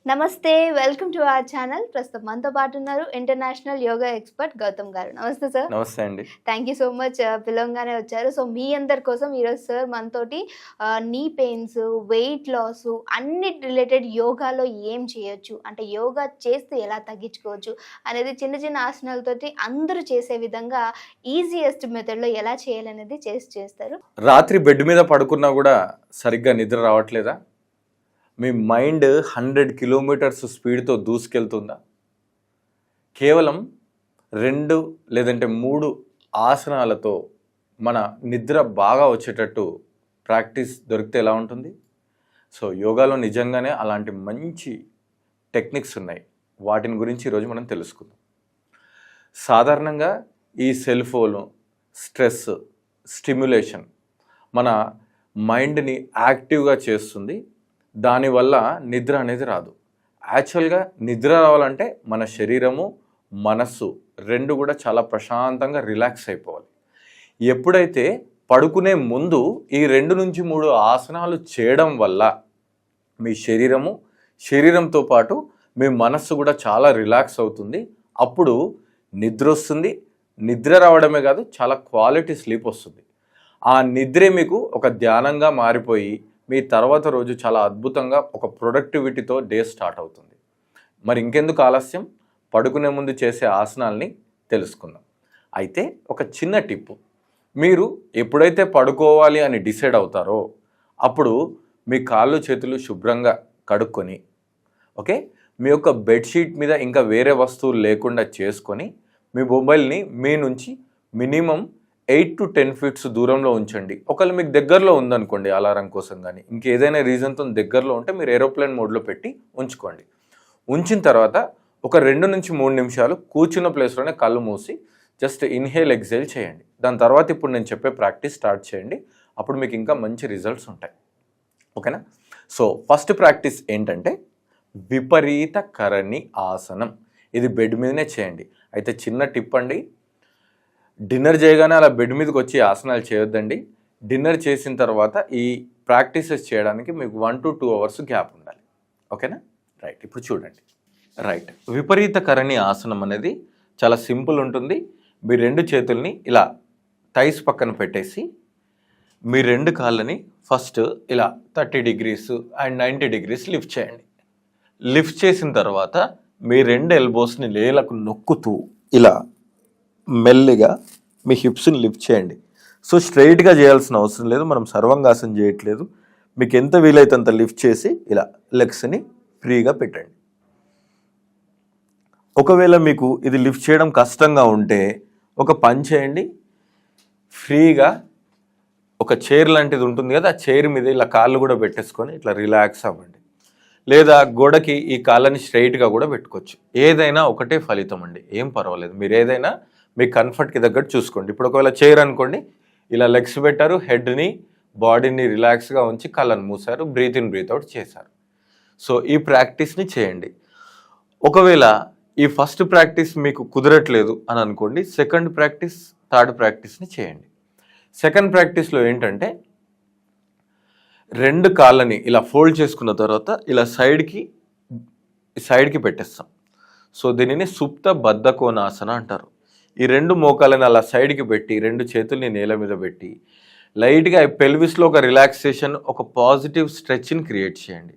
నమస్తే, welcome to our channel. ప్రస్తుతం మనతో పాటు ఉన్నారు ఇంటర్నేషనల్ యోగా ఎక్స్పర్ట్ గౌతమ్ గారు. నమస్తే సార్. నమస్తే అండి. థ్యాంక్ యూ సో మచ్, పిలవంగానే వచ్చారు. సో మీ అందరి కోసం ఈరోజు సార్ మనతోటి నీ పెయిన్స్, వెయిట్ లాస్ అన్నిటి రిలేటెడ్ యోగాలో ఏం చేయొచ్చు, అంటే యోగా చేస్తే ఎలా తగ్గించుకోవచ్చు అనేది చిన్న చిన్న ఆసనాలతోటి అందరూ చేసే విధంగా ఈజియెస్ట్ మెథడ్లో ఎలా చేయాలనేది చేస్తారు. రాత్రి బెడ్ మీద పడుకున్నా కూడా సరిగ్గా నిద్ర రావట్లేదా? మీ మైండ్ 100 కిలోమీటర్స్ స్పీడ్తో దూసుకెళ్తుందా? కేవలం 2 లేదంటే 3 ఆసనాలతో మన నిద్ర బాగా వచ్చేటట్టు ప్రాక్టీస్ దొరికితే ఎలా ఉంటుంది? సో యోగాలో నిజంగానే అలాంటి మంచి టెక్నిక్స్ ఉన్నాయి. వాటిని గురించి ఈరోజు మనం తెలుసుకుందాం. సాధారణంగా ఈ సెల్ ఫోన్, స్ట్రెస్, స్టిమ్యులేషన్ మన మైండ్ని యాక్టివ్గా చేస్తుంది. దానివల్ల నిద్ర అనేది రాదు. యాక్చువల్గా నిద్ర రావాలంటే మన శరీరము, మనస్సు రెండు కూడా చాలా ప్రశాంతంగా రిలాక్స్ అయిపోవాలి. ఎప్పుడైతే పడుకునే ముందు ఈ 2 నుంచి 3 ఆసనాలు చేయడం వల్ల మీ శరీరంతో పాటు మీ మనస్సు కూడా చాలా రిలాక్స్ అవుతుంది. అప్పుడు నిద్ర వస్తుంది. నిద్ర రావడమే కాదు, చాలా క్వాలిటీ స్లీప్ వస్తుంది. ఆ నిద్రే మీకు ఒక ధ్యానంగా మారిపోయి మీ తర్వాత రోజు చాలా అద్భుతంగా ఒక ప్రొడక్టివిటీతో డే స్టార్ట్ అవుతుంది. మరి ఇంకెందుకు ఆలస్యం, పడుకునే ముందు చేసే ఆసనాల్ని తెలుసుకుందాం. అయితే ఒక చిన్న టిప్పు, మీరు ఎప్పుడైతే పడుకోవాలి అని డిసైడ్ అవుతారో అప్పుడు మీ కాళ్ళు చేతులు శుభ్రంగా కడుక్కొని, ఓకే, మీ యొక్క బెడ్షీట్ మీద ఇంకా వేరే వస్తువులు లేకుండా చేసుకొని మీ మొబైల్ని మీ నుంచి మినిమం 8 to 10 feet దూరంలో ఉంచండి. ఒకవేళ మీకు దగ్గరలో ఉందనుకోండి, అలారం కోసం కానీ ఇంకేదైనా రీజన్తో దగ్గరలో ఉంటే మీరు ఏరోప్లేన్ మోడ్లో పెట్టి ఉంచుకోండి. ఉంచిన తర్వాత ఒక 2 నుంచి 3 నిమిషాలు కూర్చున్న ప్లేస్లోనే కళ్ళు మూసి జస్ట్ ఇన్హేల్ ఎక్సేల్ చేయండి. దాని తర్వాత ఇప్పుడు నేను చెప్పే ప్రాక్టీస్ స్టార్ట్ చేయండి. అప్పుడు మీకు ఇంకా మంచి రిజల్ట్స్ ఉంటాయి. ఓకేనా? సో ఫస్ట్ ప్రాక్టీస్ ఏంటంటే విపరీత కరణి ఆసనం. ఇది బెడ్ మీదనే చేయండి. అయితే చిన్న టిప్ అండి, డిన్నర్ చేయగానే అలా బెడ్ మీదకి వచ్చి ఆసనాలు చేయొద్దండి. డిన్నర్ చేసిన తర్వాత ఈ ప్రాక్టీసెస్ చేయడానికి మీకు 1 to 2 hours గ్యాప్ ఉండాలి. ఓకేనా? రైట్, ఇప్పుడు చూడండి. రైట్, విపరీత కరణి ఆసనం అనేది చాలా సింపుల్ ఉంటుంది. మీ 2 చేతుల్ని ఇలా థైస్ పక్కన పెట్టేసి మీ 2 కాళ్ళని ఫస్ట్ ఇలా 30 degrees అండ్ 90 degrees లిఫ్ట్ చేయండి. లిఫ్ట్ చేసిన తర్వాత మీ 2 ఎల్బోస్ని నేలకు నొక్కుతూ ఇలా మెల్లిగా మీ హిప్స్ని లిఫ్ట్ చేయండి. సో స్ట్రైట్గా చేయాల్సిన అవసరం లేదు, మనం సర్వంగాసనం చేయట్లేదు. మీకు ఎంత వీలైతే అంత లిఫ్ట్ చేసి ఇలా లెగ్స్ని ఫ్రీగా పెట్టండి. ఒకవేళ మీకు ఇది లిఫ్ట్ చేయడం కష్టంగా ఉంటే ఒక పని చేయండి. ఫ్రీగా ఒక చైర్ లాంటిది ఉంటుంది కదా, ఆ చైర్ మీద ఇలా కాళ్ళు కూడా పెట్టేసుకొని ఇట్లా రిలాక్స్ అవ్వండి. లేదా గోడకి ఈ కాళ్ళని స్ట్రైట్గా కూడా పెట్టుకోవచ్చు. ఏదైనా ఒకటే ఫలితం అండి, ఏం పర్వాలేదు. మీరు ఏదైనా మీ కంఫర్ట్కి తగ్గట్టు చూసుకోండి. ఇప్పుడు ఒకవేళ చైర్ అనుకోండి, ఇలా లెగ్స్ పెట్టారు, హెడ్ని, బాడీని రిలాక్స్గా ఉంచి కళ్ళను మూసారు, బ్రీత్ ఇన్ బ్రీత్ అవుట్ చేశారు. సో ఈ ప్రాక్టీస్ని చేయండి. ఒకవేళ ఈ ఫస్ట్ ప్రాక్టీస్ మీకు కుదరట్లేదు అని అనుకోండి, సెకండ్ ప్రాక్టీస్, థర్డ్ ప్రాక్టీస్ని చేయండి. సెకండ్ ప్రాక్టీస్లో ఏంటంటే 2 కాళ్ళని ఇలా ఫోల్డ్ చేసుకున్న తర్వాత ఇలా సైడ్కి పెట్టేస్తాం. సో దీనిని సుప్త బద్ధకోణాసన అంటారు. ఈ 2 మోకాలని అలా సైడ్కి పెట్టి 2 చేతుల్ని నేల మీద పెట్టి లైట్గా పెల్విస్లో ఒక రిలాక్సేషన్, ఒక పాజిటివ్ స్ట్రెచ్ని క్రియేట్ చేయండి.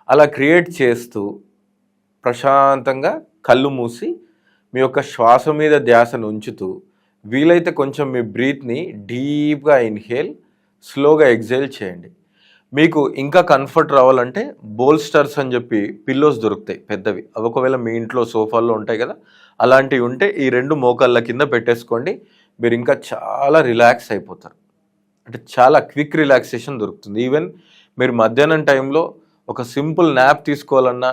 అలా క్రియేట్ చేస్తూ ప్రశాంతంగా కళ్ళు మూసి మీ యొక్క శ్వాస మీద ధ్యాసను ఉంచుతూ వీలైతే కొంచెం మీ బ్రీత్ని డీప్గా ఇన్హేల్, స్లోగా ఎగ్జేల్ చేయండి. మీకు ఇంకా కంఫర్ట్ రావాలంటే బోల్స్టర్స్ అని చెప్పి పిల్లోస్ దొరుకుతాయి పెద్దవి. అవి ఒకవేళ మీ ఇంట్లో సోఫాల్లో ఉంటాయి కదా, అలాంటివి ఉంటే ఈ 2 మోకాళ్ళ కింద పెట్టేసుకోండి. మీరు ఇంకా చాలా రిలాక్స్ అయిపోతారు. అంటే చాలా క్విక్ రిలాక్సేషన్ దొరుకుతుంది. ఈవెన్ మీరు మధ్యాహ్నం టైంలో ఒక సింపుల్ న్యాప్ తీసుకోవాలన్నా,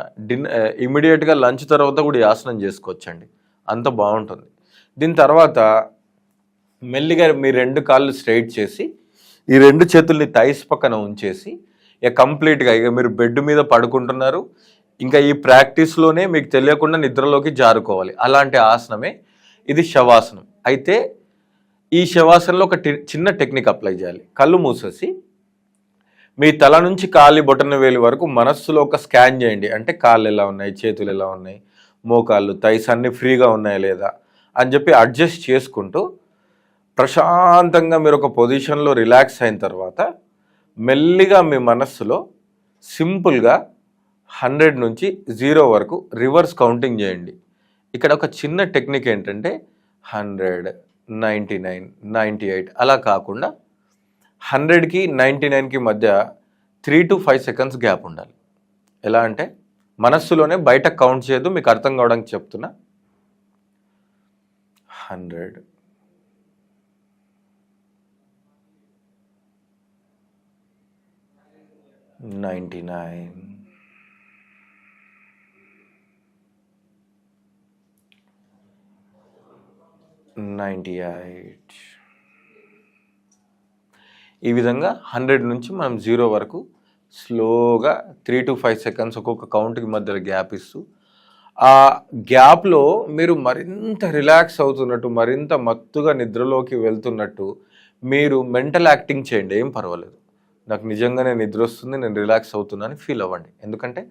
ఇమీడియట్గా లంచ్ తర్వాత కూడా ఈ ఆసనం చేసుకోవచ్చండి, అంత బాగుంటుంది. దీని తర్వాత మెల్లిగా మీ 2 కాళ్ళు స్ట్రైట్ చేసి ఈ 2 చేతుల్ని థైస్ పక్కన ఉంచేసి ఇక కంప్లీట్గా ఇక మీరు బెడ్ మీద పడుకుంటున్నారు, ఇంకా ఈ ప్రాక్టీస్లోనే మీకు తెలియకుండా నిద్రలోకి జారుకోవాలి. అలాంటి ఆసనమే ఇది శవాసనం. అయితే ఈ శవాసనంలో ఒక చిన్న టెక్నిక్ అప్లై చేయాలి. కళ్ళు మూసేసి మీ తల నుంచి కాలి బొటన వేలి వరకు మనస్సులో ఒక స్కాన్ చేయండి. అంటే కాళ్ళు ఎలా ఉన్నాయి, చేతులు ఎలా ఉన్నాయి, మోకాళ్ళు, థైస్ అన్నీ ఫ్రీగా ఉన్నాయా లేదా అని చెప్పి అడ్జస్ట్ చేసుకుంటూ ప్రశాంతంగా మీరు ఒక పొజిషన్లో రిలాక్స్ అయిన తర్వాత మెల్లిగా మీ మనస్సులో సింపుల్గా 100 నుంచి 0 వరకు రివర్స్ కౌంటింగ్ చేయండి. ఇక్కడ ఒక చిన్న టెక్నిక్ ఏంటంటే 100, 99, 98 అలా కాకుండా 100కి 99కి మధ్య 3 to 5 సెకండ్స్ గ్యాప్ ఉండాలి. ఎలా అంటే మనస్సులోనే బయట కౌంట్ చేయదు, మీకు అర్థం కావడానికి చెప్తున్నా. 100, 99, 98. ఈ విధంగా 100 నుంచి మనం 0 వరకు స్లోగా 3 to 5 సెకండ్స్ ఒక్కొక్క కౌంట్కి మధ్యలో గ్యాప్ ఇస్తూ ఆ గ్యాప్లో మీరు మరింత రిలాక్స్ అవుతున్నట్టు, మరింత మత్తుగా నిద్రలోకి వెళ్తున్నట్టు మీరు మెంటల్ యాక్టింగ్ చేయండి. ఏం పర్వాలేదు, నాకు నిజంగానే నిద్ర వస్తుంది, నేను రిలాక్స్ అవుతున్నాను ఫీల్ అవ్వండి. ఎందుకంటే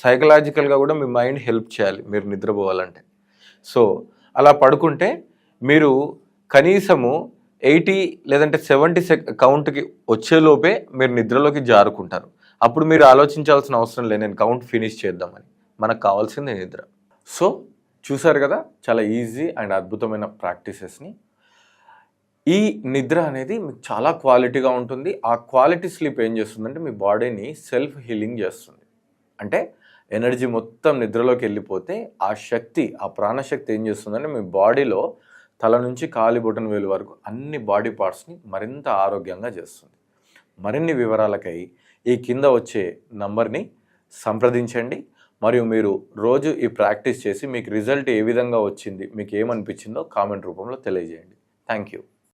సైకలాజికల్గా కూడా మీ మైండ్ హెల్ప్ చేయాలి మీరు నిద్రపోవాలంటే. సో అలా పడుకుంటే మీరు కనీసము 80 లేదంటే 70 కౌంట్కి వచ్చేలోపే మీరు నిద్రలోకి జారుకుంటారు. అప్పుడు మీరు ఆలోచించాల్సిన అవసరం లేదు నేను కౌంట్ ఫినిష్ చేద్దామని. మనకు కావాల్సింది నిద్ర. సో చూసారు కదా, చాలా ఈజీ అండ్ అద్భుతమైన ప్రాక్టీసెస్ని. ఈ నిద్ర అనేది మీకు చాలా క్వాలిటీగా ఉంటుంది. ఆ క్వాలిటీ స్లీప్ ఏం చేస్తుందంటే మీ బాడీని సెల్ఫ్ హీలింగ్ చేస్తుంది. అంటే ఎనర్జీ మొత్తం నిద్రలోకి వెళ్ళిపోతే ఆ శక్తి, ఆ ప్రాణశక్తి ఏం చేస్తుందంటే మీ బాడీలో తల నుంచి కాలి బొటన వేలు వరకు అన్ని బాడీ పార్ట్స్ని మరింత ఆరోగ్యంగా చేస్తుంది. మరిన్ని వివరాలకై ఈ కింద వచ్చే నంబర్ని సంప్రదించండి. మరియు మీరు రోజు ఈ ప్రాక్టీస్ చేసి మీకు రిజల్ట్ ఏ విధంగా వచ్చింది, మీకు ఏమనిపించిందో కామెంట్ రూపంలో తెలియజేయండి. Thank you.